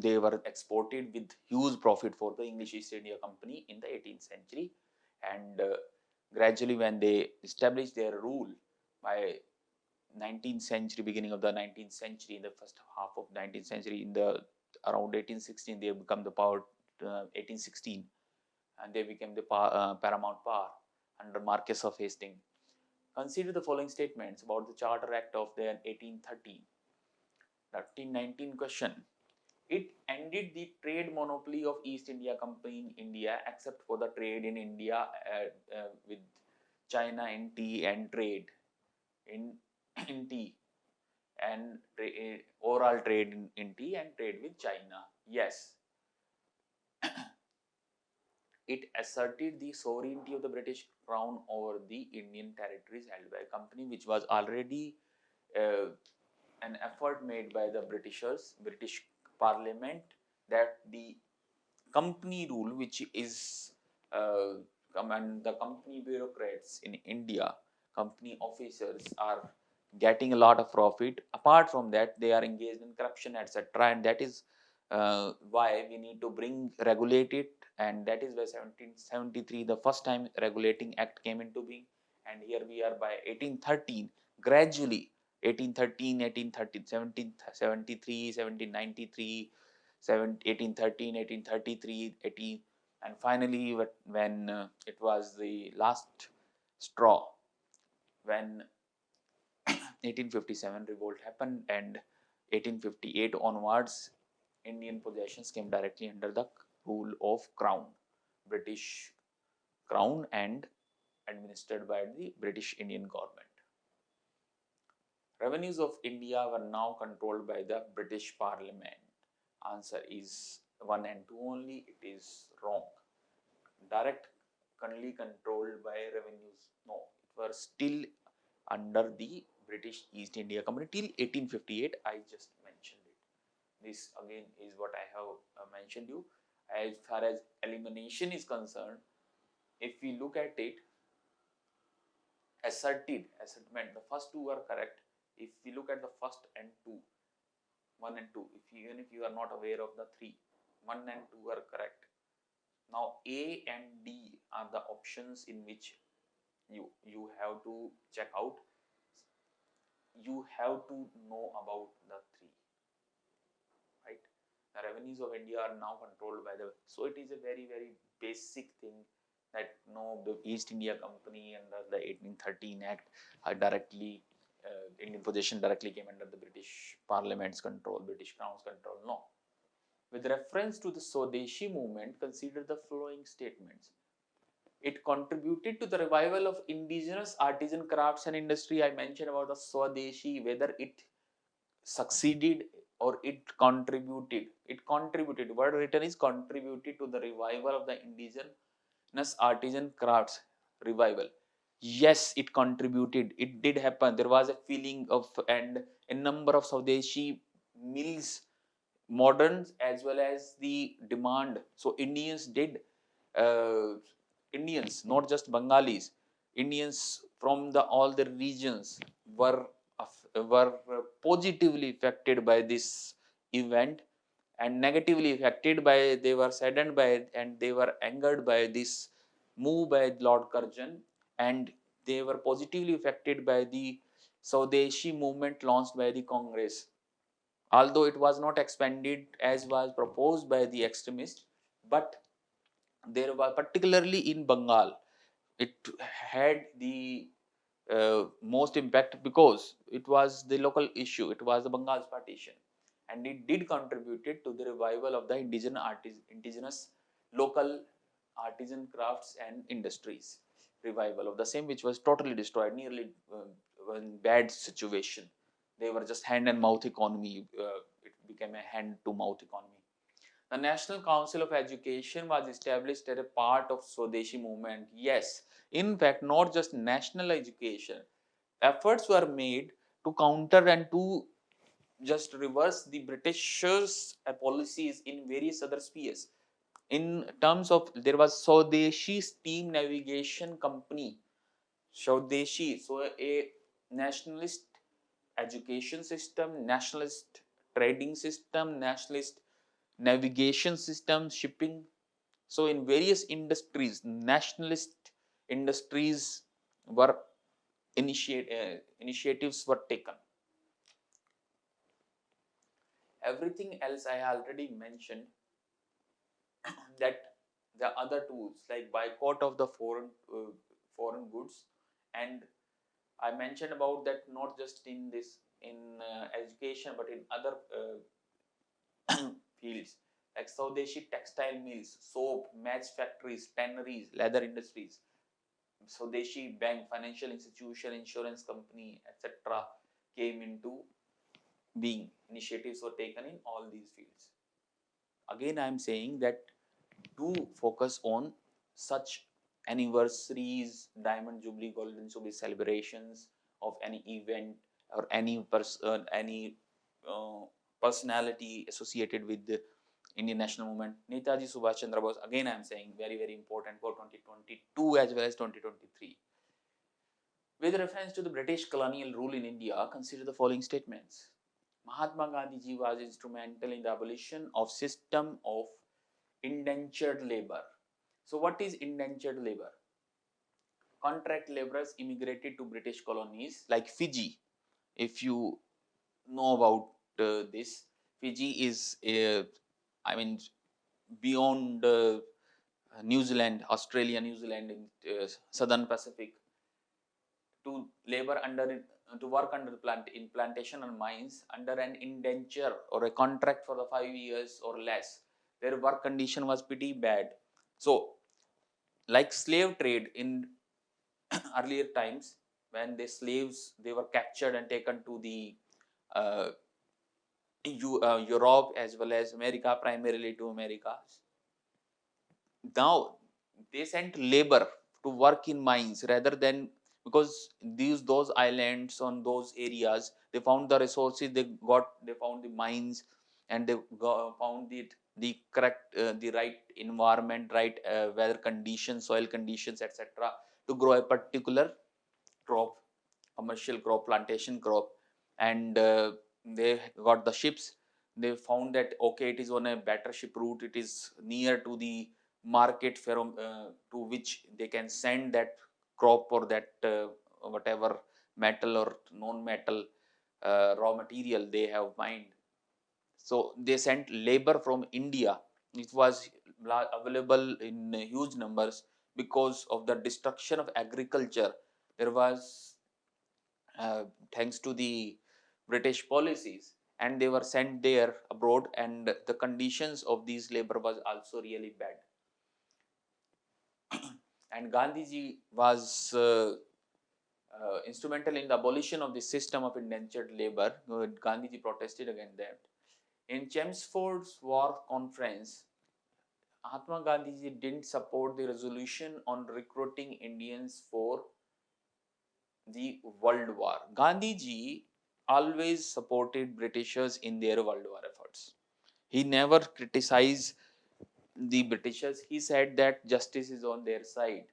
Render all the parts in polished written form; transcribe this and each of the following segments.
they were exported with huge profit for the English East India Company in the 18th century, and gradually when they established their rule by 19th century, beginning of the 19th century, in the first half of 19th century, in the around 1816, they become the power, 1816, and they became the paramount power under Marquess of Hastings. Consider the following statements about the Charter Act of the 1813. 1319 question. It ended the trade monopoly of East India Company in India except for the trade in India with China in tea and trade in tea and overall trade in tea and trade with China. Yes. It asserted the sovereignty of the British Crown over the Indian territories held by a company, which was already an effort made by the British Parliament, that the company rule, which is and the company bureaucrats in India, company officers are getting a lot of profit. Apart from that, they are engaged in corruption, etc. And that is why we need to regulate it. And that is by 1773 the first time regulating act came into being. And here we are by 1813, gradually 1813, 1813, 1773, 1793, 1813, 1833, 18, and finally when it was the last straw, when 1857 revolt happened, and 1858 onwards Indian possessions came directly under the rule of Crown, British Crown, and administered by the British Indian government. Revenues of India were now controlled by the British Parliament. Answer is 1 and 2 only. It is wrong. Directly controlled by revenues, no, it was still under the British East India Company till 1858. I just mentioned it. This again is what I have mentioned you. As far as elimination is concerned, if we look at it, asserted, assertment, the first two are correct. If we look at the first and two, 1 and 2, even if you are not aware of the 3, 1 and 2 are correct. Now A and D are the options in which you have to check out. You have to know about the 3, right? The revenues of India are now controlled by the, so it is a very basic thing that no, the East India Company under the 1813 Act are directly Indian possession directly came under the British Parliament's control, British Crown's control. No. With reference to the Swadeshi movement, consider the following statements. It contributed to the revival of indigenous artisan crafts and industry. I mentioned about the Swadeshi, whether it succeeded or it contributed. It contributed. Word written is contributed to the revival of the indigenous artisan crafts revival. Yes, it contributed. It did happen. There was a feeling of, and a number of Swadeshi mills, moderns as well as the demand. So Indians did, Indians, not just Bengalis, Indians from the all the regions were positively affected by this event, and negatively affected by, they were saddened by it, and they were angered by this move by Lord Curzon, and they were positively affected by the Swadeshi movement launched by the Congress. Although it was not expanded as was proposed by the extremists, but there was, particularly in Bengal, it had the most impact because it was the local issue, it was the Bengal's partition, and it did contributed to the revival of the indigenous local artisan crafts and industries, revival of the same, which was totally destroyed, nearly in bad situation. They were just hand and mouth economy. It became a hand to mouth economy. The National Council of Education was established as a part of Swadeshi movement. Yes, in fact, not just national education. Efforts were made to counter and to just reverse the Britishers' policies in various other spheres. In terms of, there was Swadeshi Steam Navigation Company, Swadeshi, so a nationalist education system, nationalist trading system, nationalist navigation systems, shipping. So in various industries, nationalist industries were initiatives were taken. Everything else I already mentioned, that the other tools like boycott of the foreign goods, and I mentioned about that not just in this in education but in other fields like Swadeshi textile mills, soap, match factories, tanneries, leather industries, Swadeshi bank, financial institution, insurance company, etc. came into being. Initiatives were taken in all these fields. Again, I am saying that to focus on such anniversaries, diamond jubilee, golden jubilee celebrations of any event or any person, any personality associated with the Indian national movement. Netaji Subhash Chandra Bose, again I am saying very, very important for 2022 as well as 2023. With reference to the British colonial rule in India, consider the following statements. Mahatma Gandhi ji was instrumental in the abolition of system of indentured labor. So what is indentured labor? Contract laborers immigrated to British colonies like Fiji. If you know about this, Fiji is, I mean, beyond New Zealand, Australia, New Zealand, in Southern Pacific, to labor under to work under in plantation and mines under an indenture or a contract for the 5 years or less. Their work condition was pretty bad. So, like slave trade in earlier times, when the slaves they were captured and taken to the uh, Europe as well as America, primarily to America. Now they sent labor to work in mines rather than, because those islands on those areas they found the resources, they found the mines, and they found the correct the right environment, right weather conditions, soil conditions, etc. to grow a particular crop, commercial crop, plantation crop. And they got the ships. They found that okay, it is on a better ship route, it is near to the market from to which they can send that crop or that whatever metal or non-metal raw material they have mined. So they sent labor from India. It was available in huge numbers. Because of the destruction of agriculture, there was uh, thanks to the British policies, and they were sent there abroad, and the conditions of these labor was also really bad. And Gandhiji was instrumental in the abolition of the system of indentured labor. Gandhiji protested against that. In Chelmsford's War Conference, Mahatma Gandhiji didn't support the resolution on recruiting Indians for the World War. Gandhiji always supported Britishers in their World War efforts. He never criticized the Britishers. He said that justice is on their side.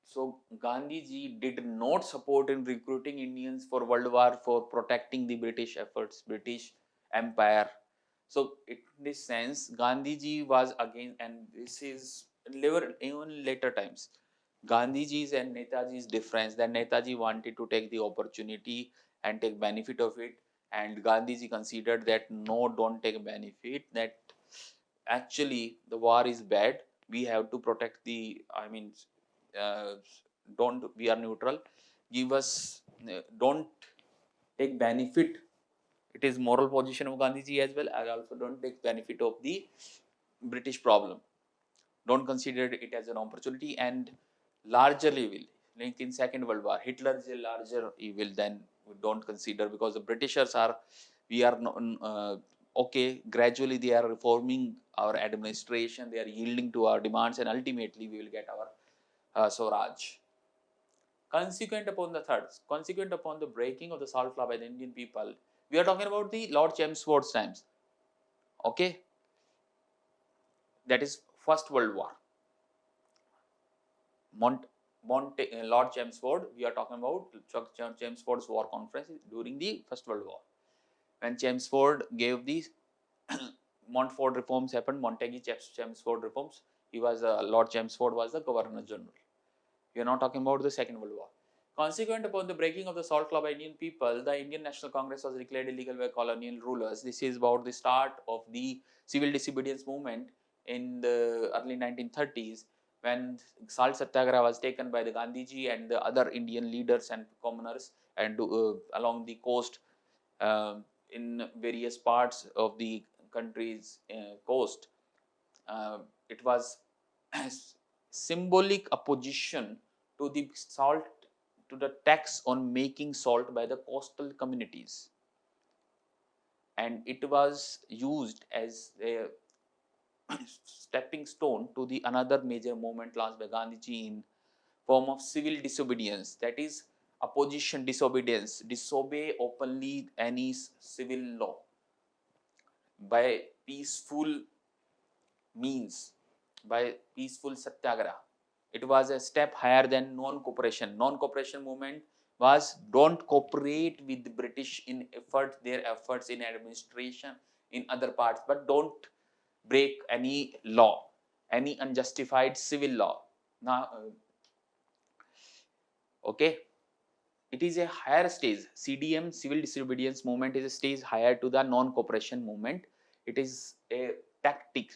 So Gandhiji did not support in recruiting Indians for World War for protecting the British efforts, British Empire. So in this sense, Gandhiji was against, and this is even later times. Gandhiji's and Netaji's difference, that Netaji wanted to take the opportunity and take benefit of it, and Gandhiji considered that no, don't take benefit, that actually the war is bad, we have to protect the, I mean, uh, don't, we are neutral, give us, don't take benefit. It is moral position of Gandhiji as well, and also don't take benefit of the British problem. Don't consider it as an opportunity, and larger evil, like in Second World War, Hitler is a larger evil than we don't consider, because the Britishers are, we are not, okay, gradually they are reforming our administration, they are yielding to our demands, and ultimately we will get our Swaraj. Consequent upon the breaking of the salt law by the Indian people, we are talking about the Lord Chelmsford's times. Okay, that is First World War. Lord Chelmsford, we are talking about Chelmsford's war conference during the First World War. when Chelmsford gave the Montfort reforms happened, Chelmsford reforms. He was Lord Chelmsford was the Governor General. We are not talking about the Second World War. Consequent upon the breaking of the Salt Law by Indian people, the Indian National Congress was declared illegal by colonial rulers. This is about the start of the civil disobedience movement in the early 1930s, when Salt Satyagraha was taken by the Gandhiji and the other Indian leaders and commoners, and along the coast, in various parts of the country's coast. It was symbolic opposition to the salt, to the tax on making salt by the coastal communities, and it was used as a stepping stone to the another major movement launched by Gandhiji in form of civil disobedience, that is opposition disobedience, disobey openly any civil law by peaceful means, by peaceful satyagraha. It was a step higher than non-cooperation. Non-cooperation movement was don't cooperate with the British in their efforts in administration in other parts, but don't break any law, any unjustified civil law. Now, okay, it is a higher stage. CDM, civil disobedience movement, is a stage higher to the non-cooperation movement. It is a tactic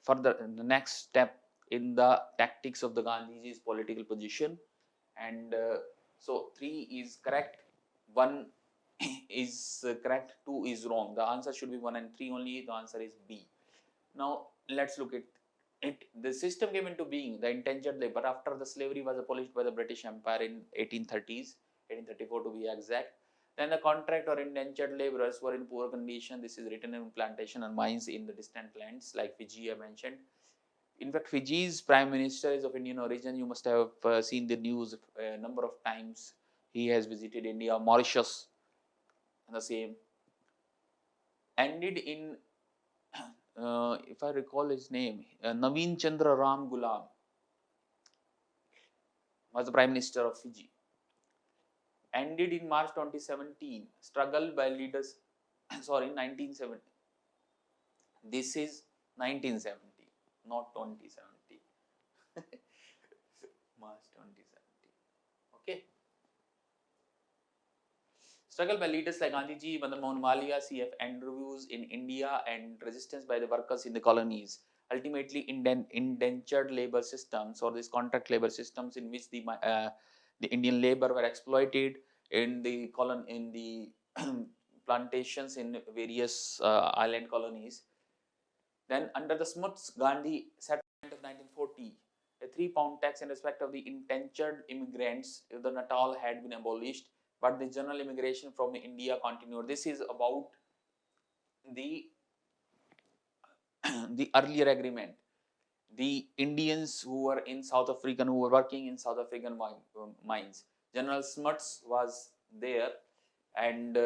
for the next step in the tactics of the Gandhiji's political position. And so 3 is correct, 1 is correct, 2 is wrong. The answer should be 1 and 3 only. The answer is B. Now let's look at it. The system came into being, the indentured labor, after the slavery was abolished by the British Empire in 1830s, 1834 to be exact. Then the contract or indentured laborers were in poor condition. This is written in plantation and mines in the distant lands like Fiji I mentioned. In fact, Fiji's prime minister is of Indian origin. You must have seen the news a number of times. He has visited India. Mauritius, the same. Ended in, if I recall his name, Naveen Chandra Ram Gulam was the prime minister of Fiji. Ended in March 2017. Struggle by leaders, sorry, 1970. This is 1970, not 2070. March 2017. Okay. Struggle by leaders like Gandhiji, Madan Mohan Malviya, C.F. Andrews in India, and resistance by the workers in the colonies. Ultimately, indentured labor systems, or these contract labor systems, in which the Indian labor were exploited in the plantations in various island colonies. Then, under the Smuts Gandhi settlement of 1940, a £3 tax in respect of the indentured immigrants of the Natal had been abolished, but the general immigration from India continued. This is about the the earlier agreement. The Indians who were in South African, who were working in South African mines, General Smuts was there, and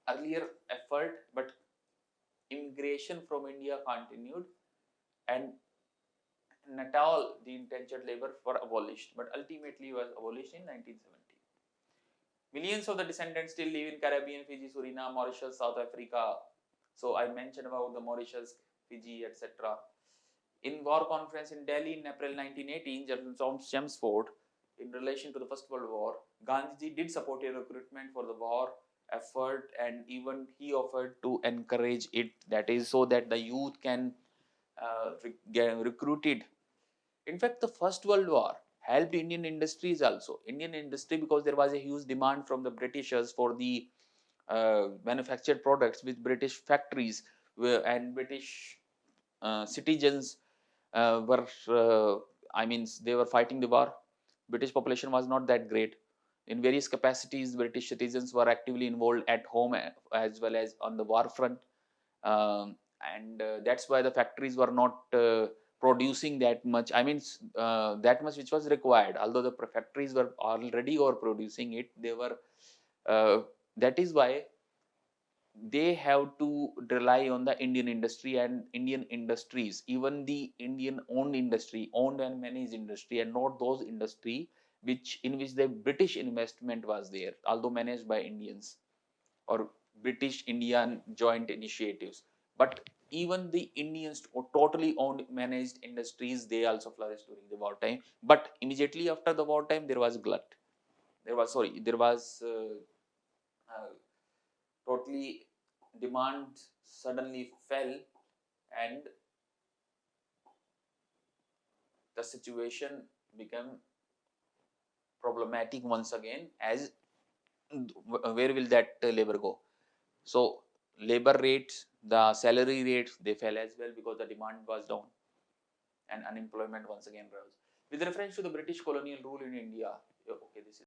earlier effort, but immigration from India continued, and Natal, the indentured labor, were abolished, but ultimately was abolished in 1970. Millions of the descendants still live in Caribbean, Fiji, Suriname, Mauritius, South Africa. So I mentioned about the Mauritius, Fiji, etc. In war conference in Delhi in April 1918, General Thomas Chelmsford, in relation to the First World War, Gandhiji did support a recruitment for the war effort, and even he offered to encourage it, that is, so that the youth can get recruited. In fact, the First World War helped Indian industries also. Indian industry, because there was a huge demand from the Britishers for the manufactured products with British factories, and British citizens they were fighting the war. British population was not that great. In various capacities, British citizens were actively involved at home as well as on the war front. And that's why the factories were not producing that much. That much which was required. Although the factories were already producing it, they were. That is why they have to rely on the Indian industry and Indian industries, even the Indian owned industry, owned and managed industry, and not those industry in which the British investment was there, although managed by Indians. or British Indian joint initiatives. But even the Indians or totally owned managed industries, they also flourished during the wartime. But immediately after the wartime, there was glut. There was totally demand suddenly fell, and the situation became problematic once again. As where will that labor go? So labor rates, the salary rates, they fell as well because the demand was down and unemployment once again rose. With reference to the British colonial rule in India, okay, this is